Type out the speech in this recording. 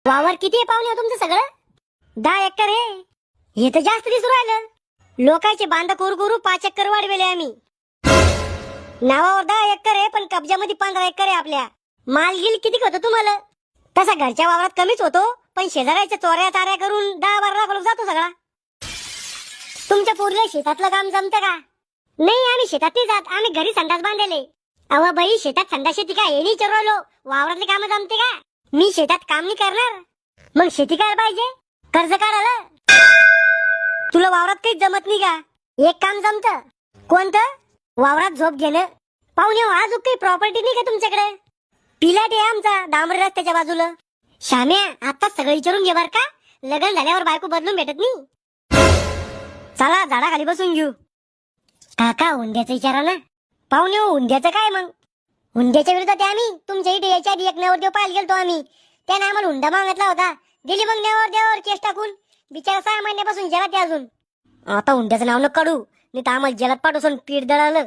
वावर किती आहे पाहुणे हो तुमचं सगळं? 10 एकर आहे. हे तर जास्त दिसू राहिलं. लोकांचे बांध करू करू 5 एकर वाढवेले आम्ही. नावावर 10 एकर आहे पण कब्जामध्ये 15 एकर आहे आपल्या. माल गिल किती होतं तुम्हाला? तसा घरच्या वावरात कमीच होतो पण शेजाऱ्याच्या चोऱ्या चाऱ्या करून 10-12 लाख जातो सगळा. तुमच्या पोरीला शेतातलं काम जमतं का? नाही आम्ही शेतात नाही जात, आम्ही घरी संडास बांधले. अव बाई शेतात संडास शेती काय हे नाही विचारलो. वावरातले काम जमते का? मी शेतात काम नाही करणार. मग शेती करायला पाहिजे, कर्ज काढायला. तुला वावरात काही जमत नाही का? एक काम जमत. कोणतं? वावरात झोप घेणं. पाहुणे हो, अजून काही प्रॉपर्टी नाही का तुमच्याकडे? पिलाट आहे आमचा डांबरी रस्त्याच्या बाजूला. श्याम्या आता सगळं विचारून घे बर का, लग्न झाल्यावर बायको बदलून भेटत नाही. चला झाडाखाली बसून घेऊ. काका हुंड्याचं विचारा ना. पाहुणे हो, हुंड्याचं काय मग? हुंड्याच्या विरोधात आम्ही तुमच्या इथे यायच्या आधी एक नवरदेव पाहायला गेलतो आम्ही. त्याने आम्हाला हुंडा मागितला होता. दिली मग नवरदेवावर केस टाकून. बिचारा 6 महिन्यापासून जेलात आहे अजून. आता हुंड्याचं नाव न काढू, नाही तर आम्हाला जेलात पाठवून पीठ दळालं.